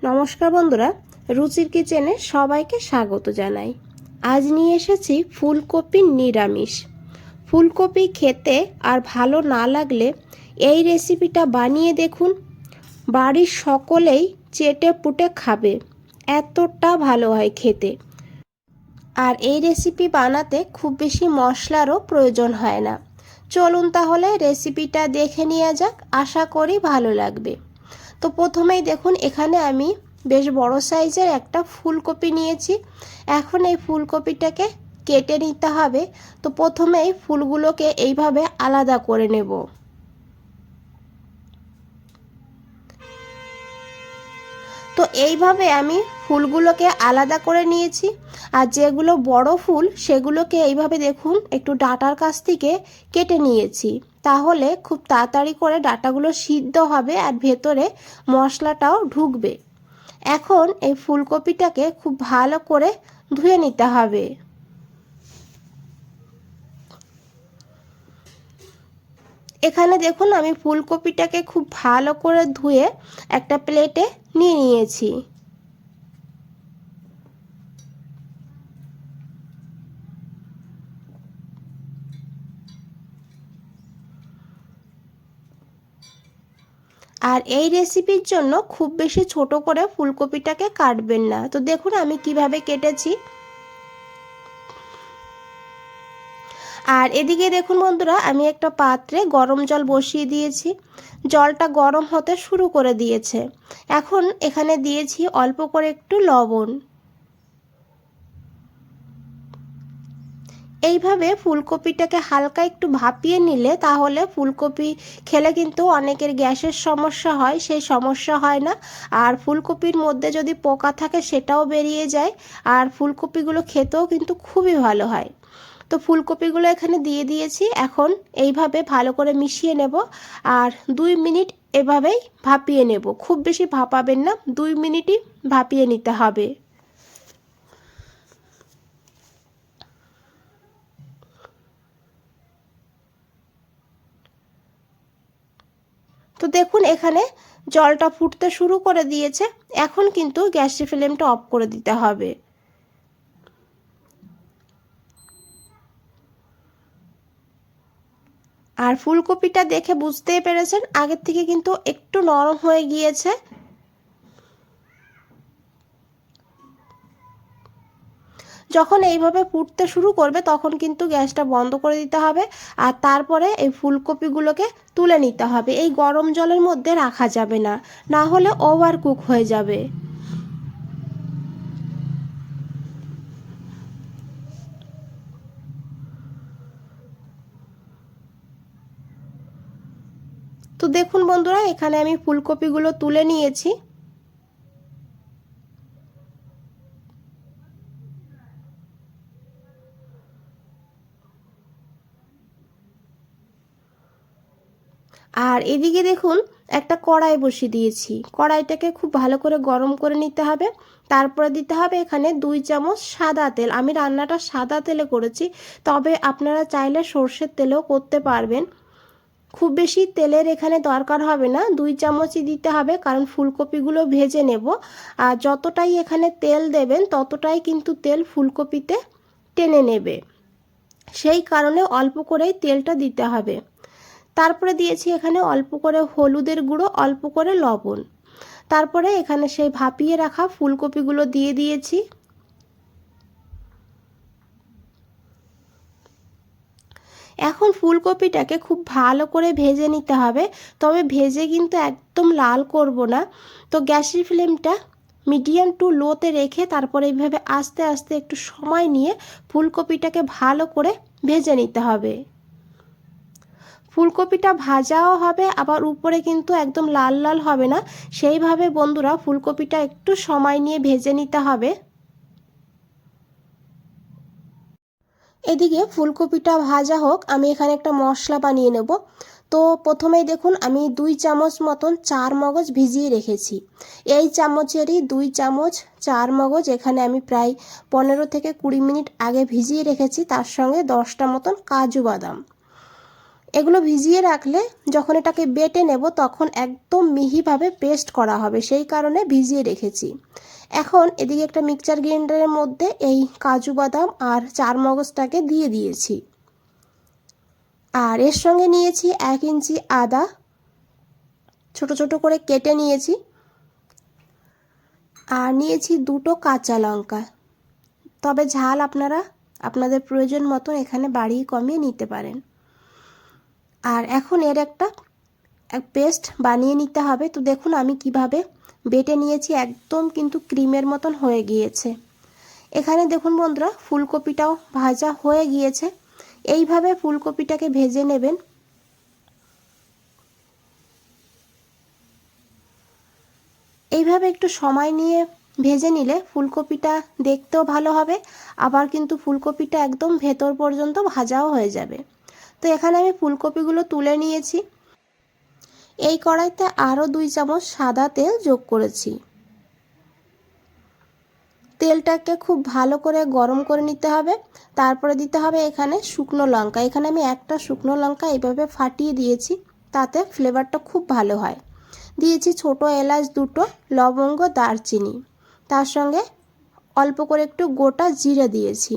নমস্কার বন্ধুরা, রুচির কিচেনে সবাইকে স্বাগত জানাই। আজ নিয়ে এসেছি ফুলকপির নিরামিষ। ফুলকপি খেতে আর ভালো না লাগলে এই রেসিপিটা বানিয়ে দেখুন। বাড়ির সকলেই চেটে পুটে খাবে, এতটা ভালো হয় খেতে। আর এই রেসিপি বানাতে খুব বেশি মশলারও প্রয়োজন হয় না। চলুন তাহলে রেসিপিটা দেখে নেওয়া যাক, আশা করি ভালো লাগবে। তো প্রথমেই দেখুন, এখানে আমি বেশ বড় সাইজের একটা ফুলকপি নিয়েছি। এখন এই ফুলকপিটাকে কেটে নিতে হবে। তো প্রথমেই ফুলগুলোকে এইভাবে আলাদা করে নেব। তো এইভাবে আমি ফুলগুলোকে আলাদা করে নিয়েছি। আর যেগুলো বড় ফুল সেগুলোকে এইভাবে দেখুন একটু ডাঁটার কাছ থেকে কেটে নিয়েছি, তাহলে খুব তাড়াতাড়ি করে ডাঁটাগুলো সিদ্ধ হবে আর ভেতরে মশলাটাও ঢুকবে। এখন এই ফুলকপিটাকে খুব ভালো করে ধুয়ে নিতে হবে। এখানে দেখুন আমি ফুলকপিটাকে খুব ভালো করে ধুয়ে একটা প্লেটে নিয়ে নিয়েছি। আর এই রেসিপির জন্য খুব বেশি ছোট করে ফুলকপিটাকে কাটবেন না। তো দেখুন আমি কিভাবে কেটেছি। আর এদিকে দেখুন বন্ধুরা, আমি একটা পাত্রে গরম জল বসিয়ে দিয়েছি। জলটা গরম হতে শুরু করে দিয়েছে। এখন এখানে দিয়েছি অল্প করে একটু লবণ। এইভাবে ফুলকপিটাকে হালকা একটু ভাপিয়ে নিলে তাহলে ফুলকপি খেলে কিন্তু অনেকের গ্যাসের সমস্যা হয়, সেই সমস্যা হয় না। আর ফুলকপির মধ্যে যদি পোকা থাকে সেটাও বেরিয়ে যায়। আর ফুলকপিগুলো খেতেও কিন্তু খুবই ভালো হয়। তো ফুলকপিগুলো এখানে দিয়ে দিয়েছি। এখন এইভাবে ভালো করে মিশিয়ে নেব আর 2 মিনিট এভাবেই ভাপিয়ে নেব। খুব বেশি ভাপাবেন না, 2 মিনিটই ভাপিয়ে নিতে হবে। তো দেখুন এখানে জলটা ফুটতে শুরু করে দিয়েছে। এখন কিন্তু গ্যাসের ফ্লেমটা অফ করে দিতে হবে। আর ফুলকপিটা দেখে বুঝতেই পেরেছেন আগের থেকে কিন্তু একটু নরম হয়ে গিয়েছে। যখন এইভাবে ফুটতে শুরু করবে তখন কিন্তু গ্যাসটা বন্ধ করে দিতে হবে। আর তারপরে এই ফুলকপিগুলোকে তুলে নিতে হবে। এই গরম জলের মধ্যে রাখা যাবে না, না হলে ওভার কুক হয়ে যাবে। তো দেখুন বন্ধুরা, এখানে আমি ফুলকপিগুলো তুলে নিয়েছি। আর এদিকে দেখুন একটা কড়াই বসিয়ে দিয়েছি। কড়াইটাকে খুব ভালো করে গরম করে নিতে হবে। তারপরে দিতে হবে এখানে 2 চামচ সাদা তেল। আমি রান্নাটা সাদা তেলে করেছি, তবে আপনারা চাইলে সর্ষের তেলেও করতে পারবেন। খুব বেশি তেলের এখানে দরকার হবে না, 2 চামচই দিতে হবে, কারণ ফুলকপিগুলো ভেজে নেব। আর যতটাই এখানে তেল দেবেন ততটাই কিন্তু তেল ফুলকপিতে টেনে নেবে, সেই কারণে অল্প করেই তেলটা দিতে হবে। তারপরে দিয়েছি এখানে অল্প করে হলুদের গুঁড়ো, অল্প করে লবণ। তারপরে এখানে সেই ভাপিয়ে রাখা ফুলকপিগুলো দিয়ে দিয়েছি। এখন ফুলকপিটাকে খুব ভালো করে ভেজে নিতে হবে, তবে ভেজে কিন্তু একদম লাল করব না। তো গ্যাসের ফ্লেমটা মিডিয়াম টু লোতে রেখে তারপরে এইভাবে আস্তে আস্তে একটু সময় নিয়ে ফুলকপিটাকে ভালো করে ভেজে নিতে হবে। ফুলকপিটা ভাজাও হবে, আবার উপরে কিন্তু একদম লাল লাল হবে না। সেইভাবে বন্ধুরা ফুলকপিটা একটু সময় নিয়ে ভেজে নিতে হবে। এদিকে ফুলকপিটা ভাজা হোক, আমি এখানে একটা মশলা বানিয়ে নেব। তো প্রথমেই দেখুন আমি 2 চামচ মতন চারমগজ ভিজিয়ে রেখেছি। এই চামচেরই 2 চামচ চারমগজ এখানে আমি প্রায় 15 থেকে 20 মিনিট আগে ভিজিয়ে রেখেছি। তার সঙ্গে 10টা মতন কাজু বাদাম। এগুলো ভিজিয়ে রাখলে যখন এটাকে বেটে নেব তখন একদম মিহিভাবে পেস্ট করা হবে, সেই কারণে ভিজিয়ে রেখেছি। এখন এদিকে একটা মিক্সচার গ্রাইন্ডারের মধ্যে এই কাজু বাদাম আর চারমগজটাকে দিয়ে দিয়েছি। আর এর সঙ্গে নিয়েছি 1 ইঞ্চি আদা ছোট ছোট করে কেটে নিয়েছি, আর নিয়েছি 2টো কাঁচা লঙ্কা। তবে ঝাল আপনারা আপনাদের প্রয়োজন মতো এখানে বাড়িয়ে কমিয়ে নিতে পারেন। আর এখন এর একটা পেস্ট বানিয়ে নিতে হবে। তো দেখুন আমি কিভাবে বেটে নিয়েছি, একদম কিন্তু ক্রিমের মতন হয়ে গিয়েছে। এখানে দেখুন বন্ধুরা ফুলকপিটাও ভাজা হয়ে গিয়েছে। এইভাবে ফুলকপিটাকে ভেজে নেবেন। এইভাবে একটু সময় নিয়ে ভেজে নিলে ফুলকপিটা দেখতেও ভালো হবে, আবার কিন্তু ফুলকপিটা একদম ভেতর পর্যন্ত ভাজাও হয়ে যাবে। তো এখানে আমি ফুলকপিগুলো তুলে নিয়েছি। এই কড়াইতে আরও 2 চামচ সাদা তেল যোগ করেছি। তেলটাকে খুব ভালো করে গরম করে নিতে হবে। তারপরে দিতে হবে এখানে শুকনো লঙ্কা। এখানে আমি একটা শুকনো লঙ্কা এইভাবে ফাটিয়ে দিয়েছি, তাতে ফ্লেভারটা খুব ভালো হয়। দিয়েছি ছোট এলাচ 2টো, লবঙ্গ, দারচিনি, তার সঙ্গে অল্প করে একটু গোটা জিরে দিয়েছি।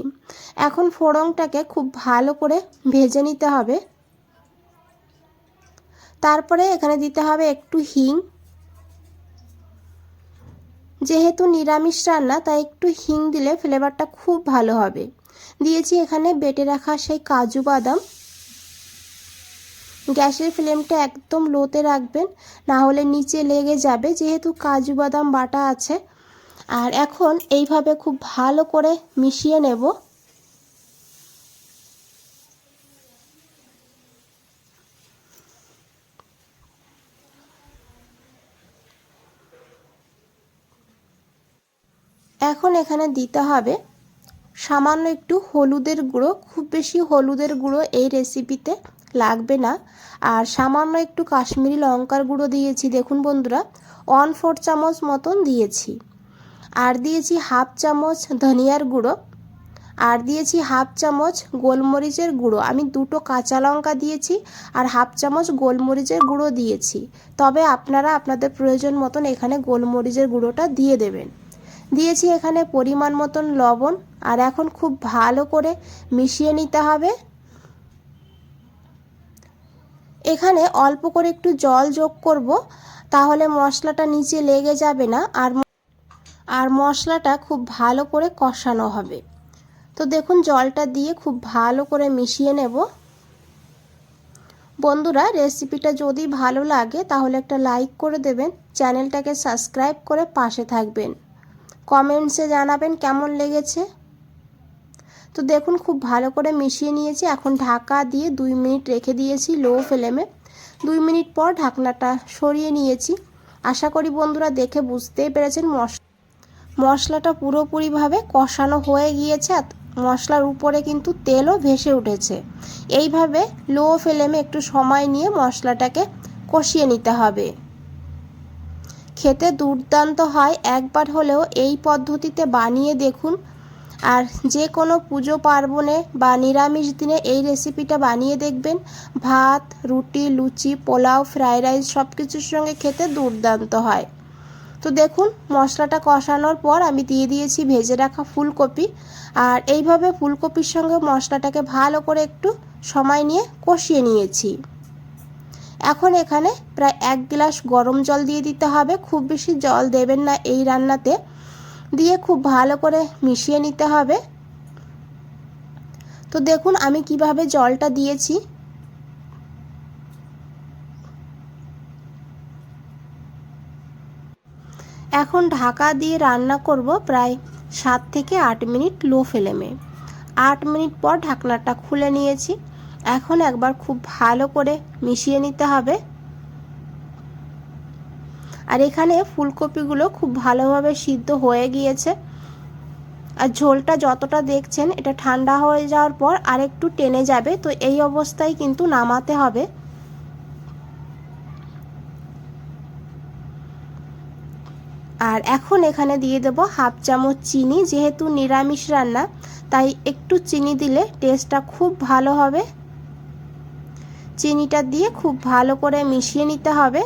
এখন ফোড়নটাকে খুব ভালো করে ভেজে নিতে হবে। তারপরে এখানে দিতে হবে একটু হিং। যেহেতু নিরামিষ রান্না তাই একটু হিং দিলে ফ্লেভারটা খুব ভালো হবে। দিয়েছি এখানে বেটে রাখা সেই কাজু বাদাম। গ্যাসের ফ্লেমটা একদম লোতে রাখবেন, না হলে নিচে লেগে যাবে, যেহেতু কাজু বাদাম বাটা আছে। আর এখন এইভাবে খুব ভালো করে মিশিয়ে নেব। এখন এখানে দিতে হবে সামান্য একটু হলুদের গুঁড়ো। খুব বেশি হলুদের গুঁড়ো এই রেসিপিতে লাগবে না। আর সামান্য একটু কাশ্মীরি লঙ্কার গুঁড়ো দিয়েছি, দেখুন বন্ধুরা 1/4 চামচ মতন দিয়েছি। আর দিয়েছি 1/2 চামচ ধনিয়ার গুঁড়ো, আর দিয়েছি 1/2 চামচ গোলমরিচের গুঁড়ো। আমি 2টো কাঁচা লঙ্কা দিয়েছি আর 1/2 চামচ গোলমরিচের গুঁড়ো দিয়েছি। তবে আপনারা আপনাদের প্রয়োজন মতন এখানে গোলমরিচের গুঁড়োটা দিয়ে দেবেন। দিয়েছি এখানে পরিমাণ মতন লবণ। আর এখন খুব ভালো করে মিশিয়ে নিতে হবে। এখানে অল্প করে একটু জল যোগ করব, তাহলে মশলাটা নিচে লেগে যাবে না, আর মশলাটা খুব ভালো করে কষানো হবে। তো দেখুন জলটা দিয়ে খুব ভালো করে মিশিয়ে নেব। বন্ধুরা রেসিপিটা যদি ভালো লাগে তাহলে একটা লাইক করে দেবেন, চ্যানেলটাকে সাবস্ক্রাইব করে পাশে থাকবেন, কমেন্টসে জানাবেন কেমন লেগেছে। তো দেখুন খুব ভালো করে মিশিয়ে নিয়েছি। এখন ঢাকা দিয়ে 2 মিনিট রেখে দিয়েছি লো ফ্লেমে। 2 মিনিট পর ঢাকনাটা সরিয়ে নিয়েছি। আশা করি বন্ধুরা দেখে বুঝতেই পেরেছেন মশলাটা পুরোপুরিভাবে কষানো হয়ে গিয়েছে, আর মশলার উপরে কিন্তু তেলও ভেসে উঠেছে। এইভাবে লো ফ্লেমে একটু সময় নিয়ে মশলাটাকে কষিয়ে নিতে হবে। খেতে দুর্দান্ত হয়, একবার হলেও এই পদ্ধতিতে বানিয়ে দেখুন। আর যে কোনো পুজো পার্বণে বা নিরামিষ দিনে এই রেসিপিটা বানিয়ে দেখবেন। ভাত, রুটি, লুচি, পোলাও, ফ্রাইড রাইস সব কিছুর সঙ্গে খেতে দুর্দান্ত হয়। তো দেখুন মশলাটা কষানোর পর আমি দিয়ে দিয়েছি ভেজে রাখা ফুলকপি। আর এইভাবে ফুলকপির সঙ্গে মশলাটাকে ভালো করে একটু সময় নিয়ে কষিয়ে নিয়েছি। এখন এখানে প্রায় 1 গ্লাস গরম জল দিয়ে দিতে হবে। খুব বেশি জল দেবেন না এই রান্নাতে। দিয়ে খুব ভালো করে মিশিয়ে নিতে হবে। তো দেখুন আমি কিভাবে জলটা দিয়েছি। এখন ঢাকা দিয়ে রান্না করব প্রায় 7 থেকে 8 মিনিট লো ফ্লেমে। 8 মিনিট পর ঢাকনাটা খুলে নিয়েছি। এখন একবার খুব ভালো করে মিশিয়ে নিতে হবে। আর এখানে ফুলকপিগুলো খুব ভালোভাবে সিদ্ধ হয়ে গিয়েছে। আর ঝোলটা যতটা দেখছেন এটা ঠান্ডা হয়ে যাওয়ার পর আরেকটু টেনে যাবে। তো এই অবস্থায় কিন্তু নামাতে হবে। আর এখন এখানে দিয়ে দেব 1/2 চামচ চিনি। যেহেতু নিরামিষ রান্না তাই একটু চিনি দিলে টেস্টটা খুব ভালো হবে। চিনিটা দিয়ে খুব ভালো করে মিশিয়ে নিতে হবে।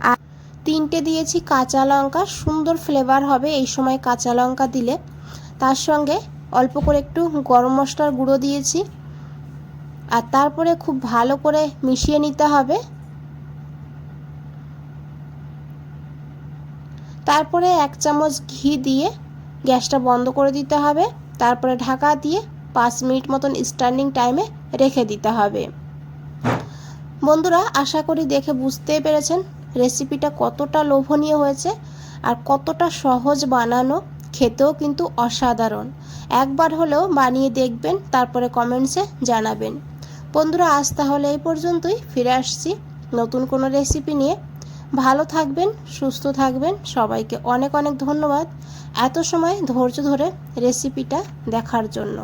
আর 3টে দিয়েছি কাঁচা লঙ্কা, সুন্দর ফ্লেভার হবে এই সময় কাঁচা লঙ্কা দিলে। তার সঙ্গে অল্প করে একটু গরম মশলার গুঁড়ো দিয়েছি। আর তারপরে খুব ভালো করে মিশিয়ে নিতে হবে। তারপরে 1 চামচ ঘি দিয়ে গ্যাসটা বন্ধ করে দিতে হবে। তারপরে ঢাকা দিয়ে 5 মিনিট মতন স্ট্যান্ডিং টাইমে রেখে দিতে হবে। বন্ধুরা, আশা করি দেখে বুঝতেই পেরেছেন রেসিপিটা কতটা লোভনীয় হয়েছে আর কতটা সহজ বানানো, খেতেও কিন্তু অসাধারণ। একবার হলেও বানিয়ে দেখবেন, তারপরে কমেন্টসে জানাবেন। বন্ধুরা, আজ তাহলে এই পর্যন্তই, ফিরে আসছি নতুন কোনো রেসিপি নিয়ে। ভালো থাকবেন, সুস্থ থাকবেন। সবাইকে অনেক অনেক ধন্যবাদ এত সময় ধৈর্য ধরে রেসিপিটা দেখার জন্য।